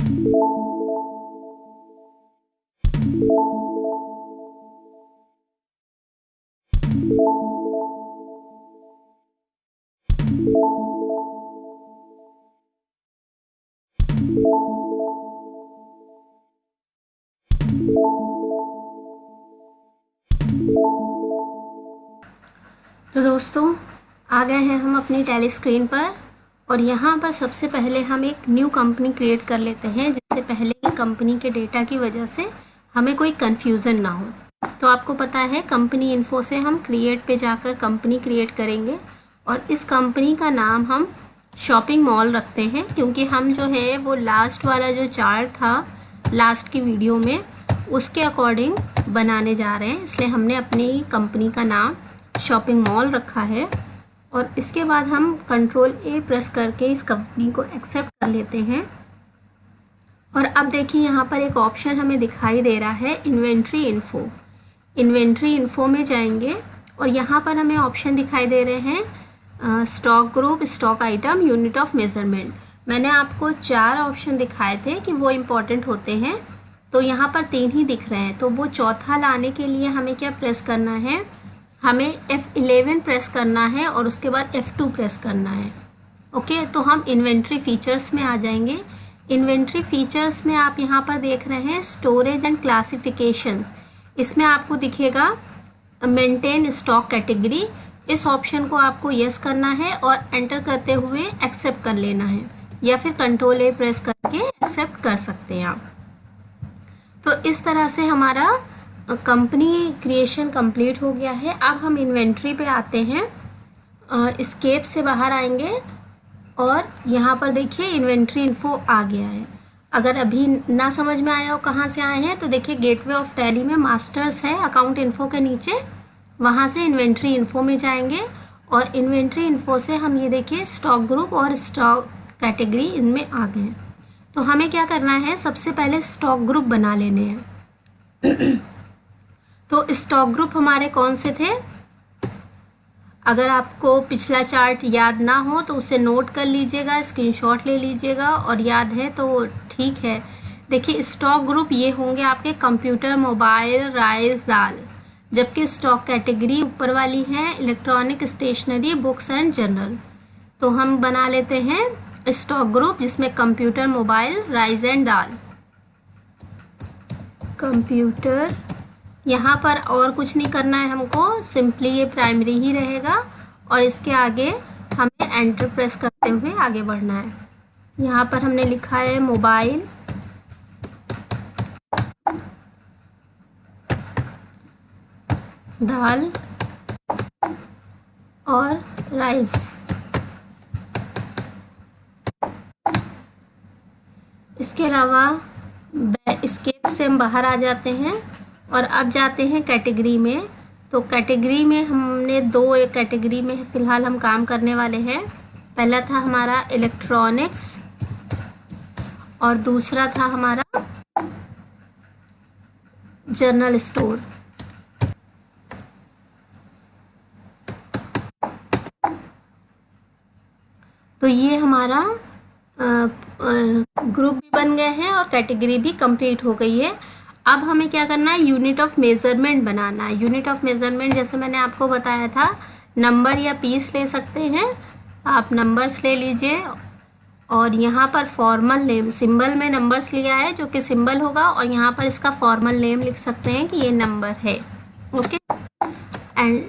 तो दोस्तों आ गए हैं हम अपनी टैली स्क्रीन पर, और यहाँ पर सबसे पहले हम एक न्यू कंपनी क्रिएट कर लेते हैं, जिससे पहले की कंपनी के डेटा की वजह से हमें कोई कन्फ्यूज़न ना हो। तो आपको पता है कंपनी इन्फो से हम क्रिएट पे जाकर कंपनी क्रिएट करेंगे, और इस कंपनी का नाम हम शॉपिंग मॉल रखते हैं, क्योंकि हम जो है वो लास्ट वाला जो चार्ट था लास्ट की वीडियो में उसके अकॉर्डिंग बनाने जा रहे हैं, इसलिए हमने अपनी कंपनी का नाम शॉपिंग मॉल रखा है। और इसके बाद हम कंट्रोल ए प्रेस करके इस कंपनी को एक्सेप्ट कर लेते हैं। और अब देखिए यहाँ पर एक ऑप्शन हमें दिखाई दे रहा है इन्वेंट्री इन्फो। इन्वेंट्री इन्फो में जाएंगे और यहाँ पर हमें ऑप्शन दिखाई दे रहे हैं stock group, stock item, unit of measurement. मैंने आपको 4 ऑप्शन दिखाए थे कि वो इम्पॉर्टेंट होते हैं, तो यहाँ पर 3 ही दिख रहे हैं। तो वो चौथा लाने के लिए हमें क्या प्रेस करना है, हमें F11 प्रेस करना है और उसके बाद F2 प्रेस करना है। ओके, तो हम इन्वेंट्री फीचर्स में आ जाएंगे। इन्वेंट्री फीचर्स में आप यहाँ पर देख रहे हैं स्टोरेज एंड क्लासिफिकेशंस। इसमें आपको दिखेगा मेंटेन स्टॉक कैटेगरी। इस ऑप्शन को आपको यस करना है और एंटर करते हुए एक्सेप्ट कर लेना है, या फिर कंट्रोल ए प्रेस करके एक्सेप्ट कर सकते हैं आप। तो इस तरह से हमारा कंपनी क्रिएशन कंप्लीट हो गया है। अब हम इन्वेंट्री पे आते हैं, एस्केप से बाहर आएंगे और यहाँ पर देखिए इन्वेंट्री इन्फो आ गया है। अगर अभी ना समझ में आया हो कहाँ से आए हैं, तो देखिए गेटवे ऑफ टैली में मास्टर्स है अकाउंट इन्फो के नीचे, वहाँ से इन्वेंट्री इन्फो में जाएंगे और इन्वेंट्री इन्फो से हम ये देखिए स्टॉक ग्रुप और स्टॉक कैटेगरी इनमें आ गए हैं। तो हमें क्या करना है, सबसे पहले स्टॉक ग्रुप बना लेने हैं। तो स्टॉक ग्रुप हमारे कौन से थे, अगर आपको पिछला चार्ट याद ना हो तो उसे नोट कर लीजिएगा, स्क्रीनशॉट ले लीजिएगा, और याद है तो ठीक है। देखिए स्टॉक ग्रुप ये होंगे आपके कंप्यूटर, मोबाइल, राइस, दाल, जबकि स्टॉक कैटेगरी ऊपर वाली है electronic, stationery, books and general. तो हम बना लेते हैं स्टॉक ग्रुप जिसमें computer, mobile, rice and dal. Computer, यहाँ पर और कुछ नहीं करना है हमको, सिंपली ये प्राइमरी ही रहेगा और इसके आगे हमें एंटर प्रेस करते हुए आगे बढ़ना है। यहाँ पर हमने लिखा है मोबाइल, दाल और राइस। इसके अलावा एस्केप से हम बाहर आ जाते हैं और अब जाते हैं कैटेगरी में। तो कैटेगरी में हमने 2 कैटेगरी में फ़िलहाल हम काम करने वाले हैं। पहला था हमारा इलेक्ट्रॉनिक्स और दूसरा था हमारा जनरल स्टोर। तो ये हमारा ग्रुप भी बन गए हैं और कैटेगरी भी कंप्लीट हो गई है। अब हमें क्या करना है, यूनिट ऑफ मेज़रमेंट बनाना है। यूनिट ऑफ मेज़रमेंट जैसे मैंने आपको बताया था, नंबर या पीस ले सकते हैं, आप नंबर्स ले लीजिए और यहाँ पर फॉर्मल नेम, सिंबल में नंबर्स लिया है जो कि सिंबल होगा, और यहाँ पर इसका फॉर्मल नेम लिख सकते हैं कि ये नंबर है। ओके, एंड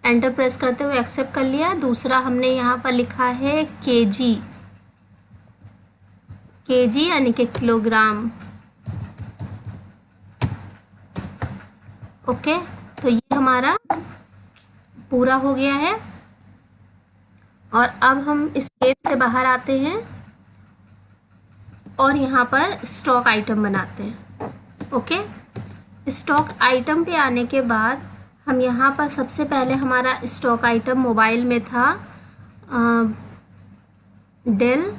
एंटर प्रेस करते हुए एक्सेप्ट कर लिया। दूसरा हमने यहाँ पर लिखा है केजी, केजी यानी कि किलोग्राम। ओके, तो ये हमारा पूरा हो गया है। और अब हम एस्केप से बाहर आते हैं और यहाँ पर स्टॉक आइटम बनाते हैं। ओके, स्टॉक आइटम पे आने के बाद हम यहाँ पर सबसे पहले हमारा स्टॉक आइटम मोबाइल में था डेल,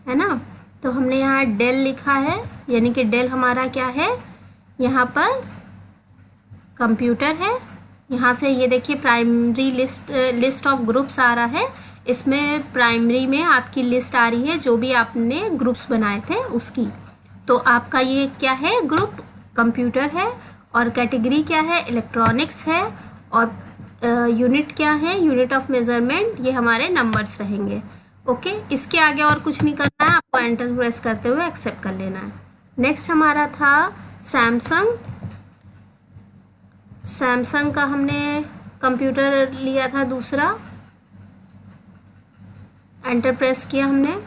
है ना, तो हमने यहाँ डेल लिखा है, यानी कि डेल हमारा क्या है, यहाँ पर कंप्यूटर है। यहाँ से ये देखिए प्राइमरी लिस्ट ऑफ ग्रुप्स आ रहा है, इसमें प्राइमरी में आपकी लिस्ट आ रही है जो भी आपने ग्रुप्स बनाए थे उसकी। तो आपका ये क्या है, ग्रुप कंप्यूटर है, और कैटेगरी क्या है, इलेक्ट्रॉनिक्स है, और यूनिट क्या है, यूनिट ऑफ मेजरमेंट, ये हमारे नंबर्स रहेंगे। ओके, इसके आगे और कुछ नहीं करना है, आपको एंटर प्रेस करते हुए एक्सेप्ट कर लेना है। नेक्स्ट हमारा था सैमसंग। सैमसंग का हमने कंप्यूटर लिया था दूसरा, एंटर प्रेस किया हमने,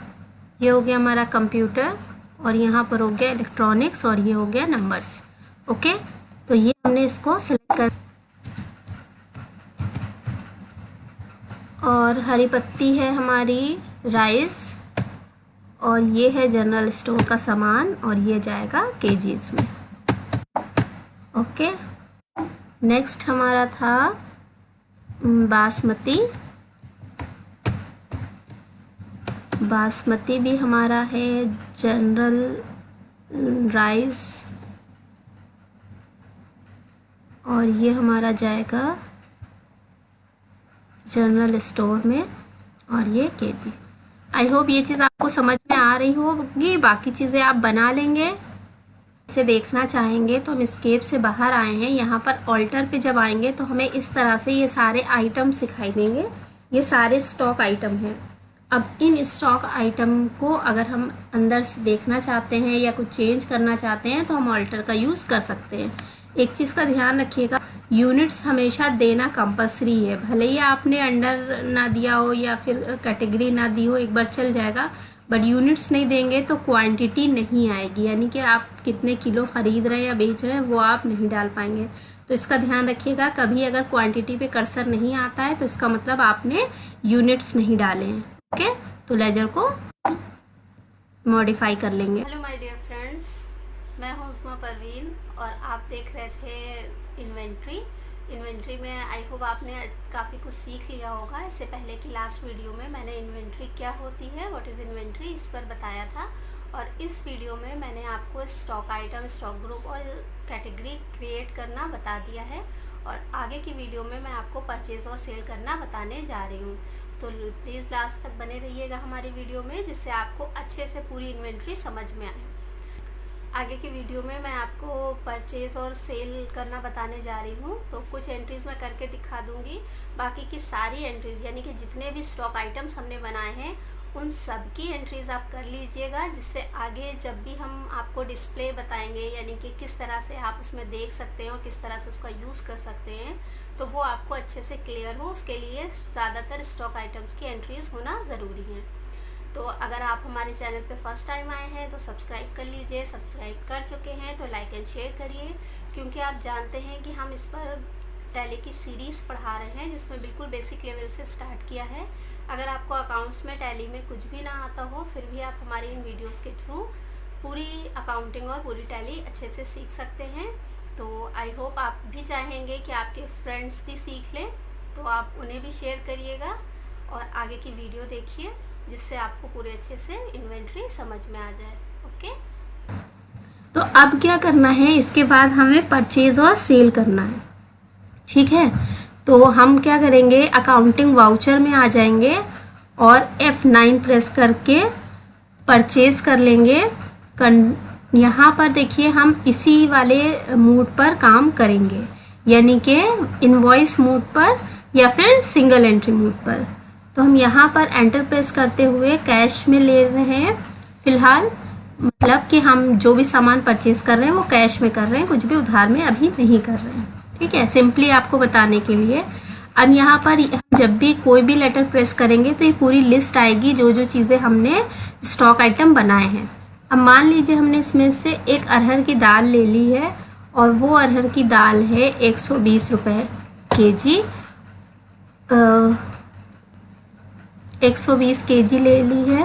ये हो गया हमारा कंप्यूटर, और यहाँ पर हो गया इलेक्ट्रॉनिक्स, और ये हो गया नंबर्स। ओके, तो ये हमने इसको सिलेक्ट कर, और हरी पत्ती है हमारी राइस, और ये है जनरल स्टोर का सामान, और ये जाएगा केजीज में। ओके, नेक्स्ट हमारा था बासमती। बासमती भी हमारा है जनरल राइस, और ये हमारा जाएगा जनरल स्टोर में, और ये केजी। आई होप ये चीज़ आपको समझ में आ रही होगी। बाकी चीज़ें आप बना लेंगे। इसे देखना चाहेंगे तो हम स्केप से बाहर आए हैं, यहाँ पर ऑल्टर पे जब आएंगे तो हमें इस तरह से ये सारे आइटम्स दिखाई देंगे। ये सारे स्टॉक आइटम हैं। अब इन स्टॉक आइटम को अगर हम अंदर से देखना चाहते हैं या कुछ चेंज करना चाहते हैं तो हम ऑल्टर का यूज़ कर सकते हैं। एक चीज़ का ध्यान रखिएगा, यूनिट्स हमेशा देना कंपलसरी है। भले ही आपने अंडर ना दिया हो या फिर कैटेगरी ना दी हो, एक बार चल जाएगा, बट यूनिट्स नहीं देंगे तो क्वांटिटी नहीं आएगी, यानी कि आप कितने किलो ख़रीद रहे हैं या बेच रहे हैं वो आप नहीं डाल पाएंगे। तो इसका ध्यान रखिएगा, कभी अगर क्वांटिटी पे कर्सर नहीं आता है तो इसका मतलब आपने यूनिट्स नहीं डाले हैं। ओके, तो लेजर को मॉडिफाई कर लेंगे। हेलो माय डियर फ्रेंड्स, मैं हूं उस्मा परवीन और आप देख रहे थे इन्वेंट्री में। आई होप आपने काफ़ी कुछ सीख लिया होगा। इससे पहले की लास्ट वीडियो में मैंने इन्वेंट्री क्या होती है, व्हाट इज़ इन्वेंट्री, इस पर बताया था, और इस वीडियो में मैंने आपको स्टॉक आइटम, स्टॉक ग्रुप और कैटेगरी क्रिएट करना बता दिया है, और आगे की वीडियो में मैं आपको परचेज और सेल करना बताने जा रही हूँ। तो प्लीज़ लास्ट तक बने रहिएगा हमारी वीडियो में, जिससे आपको अच्छे से पूरी इन्वेंट्री समझ में आए। आगे की वीडियो में मैं आपको परचेज़ और सेल करना बताने जा रही हूँ। तो कुछ एंट्रीज़ मैं करके दिखा दूँगी, बाकी की सारी एंट्रीज़ यानी कि जितने भी स्टॉक आइटम्स हमने बनाए हैं उन सब की एंट्रीज़ आप कर लीजिएगा, जिससे आगे जब भी हम आपको डिस्प्ले बताएंगे, यानी कि किस तरह से आप उसमें देख सकते हैं और किस तरह से उसका यूज़ कर सकते हैं, तो वो आपको अच्छे से क्लियर हो। उसके लिए ज़्यादातर स्टॉक आइटम्स की एंट्रीज़ होना ज़रूरी है। तो अगर आप हमारे चैनल पे फर्स्ट टाइम आए हैं तो सब्सक्राइब कर लीजिए, सब्सक्राइब कर चुके हैं तो लाइक एंड शेयर करिए, क्योंकि आप जानते हैं कि हम इस पर टैली की सीरीज़ पढ़ा रहे हैं, जिसमें बिल्कुल बेसिक लेवल से स्टार्ट किया है। अगर आपको अकाउंट्स में टैली में कुछ भी ना आता हो, फिर भी आप हमारी इन वीडियोस के थ्रू पूरी अकाउंटिंग और पूरी टैली अच्छे से सीख सकते हैं। तो आई होप आप भी चाहेंगे कि आपके फ्रेंड्स भी सीख लें, तो आप उन्हें भी शेयर करिएगा और आगे की वीडियो देखिए, जिससे आपको पूरे अच्छे से इन्वेंट्री समझ में आ जाए। ओके, तो अब क्या करना है, इसके बाद हमें परचेज और सेल करना है। ठीक है, तो हम क्या करेंगे, अकाउंटिंग वाउचर में आ जाएंगे और F9 प्रेस करके परचेज कर लेंगे। यहाँ पर देखिए हम इसी वाले मोड पर काम करेंगे, यानी कि इनवॉइस मोड पर या फिर सिंगल एंट्री मोड पर। तो हम यहाँ पर एंटर प्रेस करते हुए कैश में ले रहे हैं फ़िलहाल, मतलब कि हम जो भी सामान परचेज कर रहे हैं वो कैश में कर रहे हैं, कुछ भी उधार में अभी नहीं कर रहे हैं। ठीक है, सिंपली आपको बताने के लिए। अब यहाँ पर जब भी कोई भी लेटर प्रेस करेंगे तो ये पूरी लिस्ट आएगी जो जो चीज़ें हमने स्टॉक आइटम बनाए हैं। अब मान लीजिए हमने इसमें से एक अरहर की दाल ले ली है, और वो अरहर की दाल है 120 रुपये kg। 120 kg ले ली है।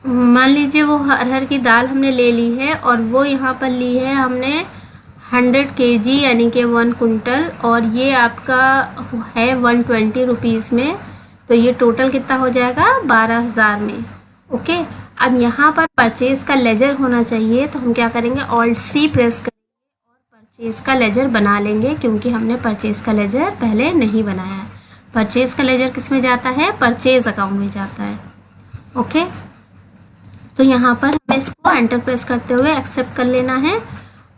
मान लीजिए वो अरहर की दाल हमने ले ली है, और वो यहाँ पर ली है हमने 100 kg यानी कि 1 कुंटल, और ये आपका है 120 रुपीज़ में। तो ये टोटल कितना हो जाएगा, 12,000 में। ओके, अब यहाँ पर परचेज़ का लेजर होना चाहिए, तो हम क्या करेंगे, Alt+C प्रेस करेंगे और परचेज़ का लेजर बना लेंगे, क्योंकि हमने परचेज़ का लेजर पहले नहीं बनाया है। परचेज का लेजर किस में जाता है, परचेज अकाउंट में जाता है। ओके, तो यहाँ पर हमें इसको एंटर प्रेस करते हुए एक्सेप्ट कर लेना है।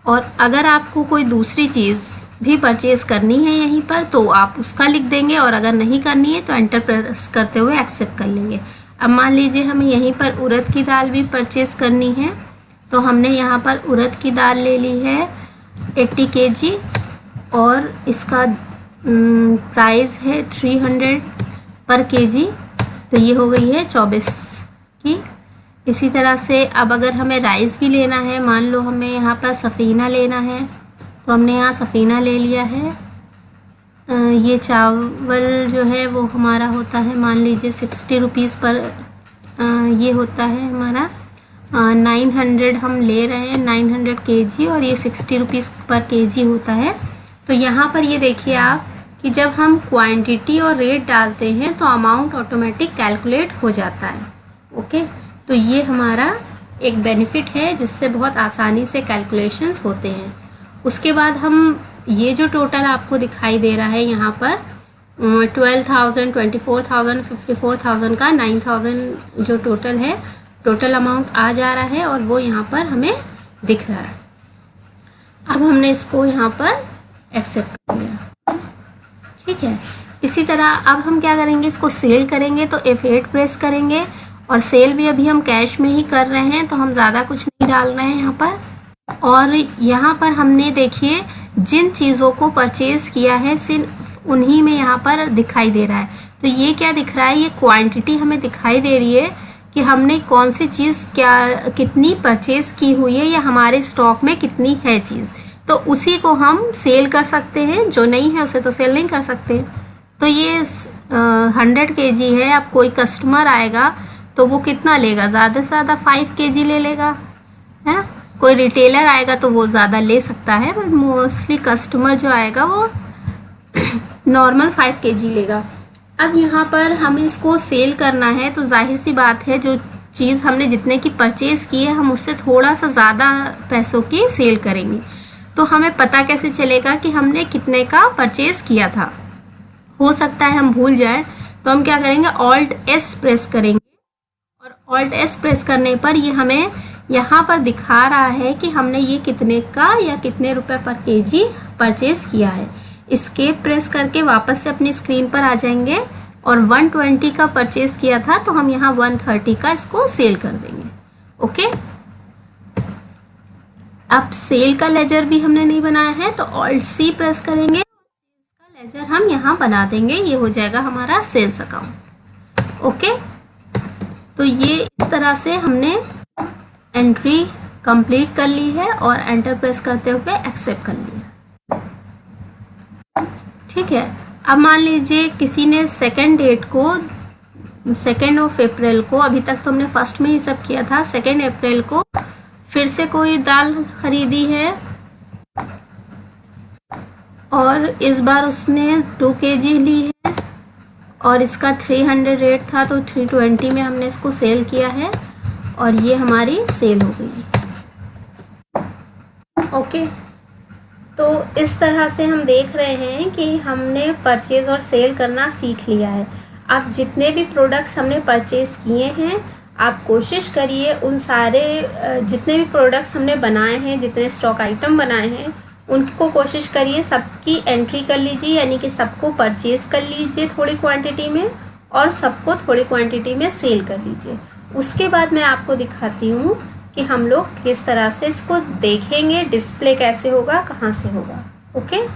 और अगर आपको कोई दूसरी चीज़ भी परचेज करनी है यहीं पर तो आप उसका लिख देंगे, और अगर नहीं करनी है तो एंटर प्रेस करते हुए एक्सेप्ट कर लेंगे। अब मान लीजिए हमें यहीं पर उड़द की दाल भी परचेज करनी है, तो हमने यहाँ पर उड़द की दाल ले ली है 80 kg और इसका प्राइस है 300 पर kg, तो ये हो गई है 24 की। इसी तरह से अब अगर हमें राइस भी लेना है, मान लो हमें यहाँ पर सफ़ीना लेना है, तो हमने यहाँ सफ़ीना ले लिया है। ये चावल जो है वो हमारा होता है मान लीजिए 60 रुपीज़ पर, ये होता है हमारा 900 हम ले रहे हैं 900 kg, और ये 60 रुपीज़ पर kg होता है। तो यहाँ पर ये देखिए आप कि जब हम क्वांटिटी और रेट डालते हैं तो अमाउंट ऑटोमेटिक कैलकुलेट हो जाता है। ओके, तो ये हमारा एक बेनिफिट है जिससे बहुत आसानी से कैलकुलेशंस होते हैं। उसके बाद हम ये जो टोटल आपको दिखाई दे रहा है यहाँ पर 12,000, 24,000, 54,000 का 9,000 जो टोटल है, टोटल अमाउंट आ जा रहा है और वो यहाँ पर हमें दिख रहा है। अब हमने इसको यहाँ पर एक्सेप्ट कर लिया, ठीक है। इसी तरह अब हम क्या करेंगे, इसको सेल करेंगे तो F8 प्रेस करेंगे, और सेल भी अभी हम कैश में ही कर रहे हैं तो हम ज़्यादा कुछ नहीं डाल रहे हैं यहाँ पर। और यहाँ पर हमने देखिए जिन चीज़ों को परचेज़ किया है सिर्फ उन्हीं में यहाँ पर दिखाई दे रहा है। तो ये क्या दिख रहा है, ये क्वांटिटी हमें दिखाई दे रही है कि हमने कौन सी चीज़ कितनी परचेज़ की हुई है या हमारे स्टॉक में कितनी है चीज़, तो उसी को हम सेल कर सकते हैं। जो नहीं है उसे तो सेल नहीं कर सकते। तो ये 100 kg है। अब कोई कस्टमर आएगा तो वो कितना लेगा, ज़्यादा से ज़्यादा 5 kg ले लेगा, है। कोई रिटेलर आएगा तो वो ज़्यादा ले सकता है, बट मोस्टली कस्टमर जो आएगा वो नॉर्मल 5 kg लेगा। अब यहाँ पर हमें इसको सेल करना है तो जाहिर सी बात है जो चीज़ हमने जितने की परचेज़ की है हम उससे थोड़ा सा ज़्यादा पैसों की सेल करेंगे। तो हमें पता कैसे चलेगा कि हमने कितने का परचेज़ किया था, हो सकता है हम भूल जाएं, तो हम क्या करेंगे, Alt S प्रेस करेंगे, और Alt S प्रेस करने पर ये हमें यहाँ पर दिखा रहा है कि हमने ये कितने का या कितने रुपए पर kg परचेज़ किया है। एस्केप प्रेस करके वापस से अपनी स्क्रीन पर आ जाएंगे, और 120 का परचेज़ किया था तो हम यहाँ 130 का इसको सेल कर देंगे। ओके, अब सेल का लेजर भी हमने नहीं बनाया है तो Alt C प्रेस करेंगे, इसका लेजर हम यहाँ बना देंगे, ये हो जाएगा हमारा सेल्स अकाउंट। ओके, तो ये इस तरह से हमने एंट्री कंप्लीट कर ली है और एंटर प्रेस करते हुए एक्सेप्ट कर लिया, ठीक है। अब मान लीजिए किसी ने सेकेंड डेट को 2 अप्रैल को, अभी तक तो हमने फर्स्ट में ही सब किया था, 2 अप्रैल को फिर से कोई दाल खरीदी है और इस बार उसने 2 kg ली है और इसका 300 रेट था तो 320 में हमने इसको सेल किया है और ये हमारी सेल हो गई है। ओके, तो इस तरह से हम देख रहे हैं कि हमने परचेज़ और सेल करना सीख लिया है। अब जितने भी प्रोडक्ट्स हमने परचेज़ किए हैं आप कोशिश करिए उन सारे जितने भी प्रोडक्ट्स हमने बनाए हैं, जितने स्टॉक आइटम बनाए हैं उनको कोशिश करिए सबकी एंट्री कर लीजिए, यानी कि सबको परचेज़ कर लीजिए थोड़ी क्वांटिटी में और सबको थोड़ी क्वांटिटी में सेल कर लीजिए। उसके बाद मैं आपको दिखाती हूँ कि हम लोग किस तरह से इसको देखेंगे, डिस्प्ले कैसे होगा, कहाँ से होगा। ओके।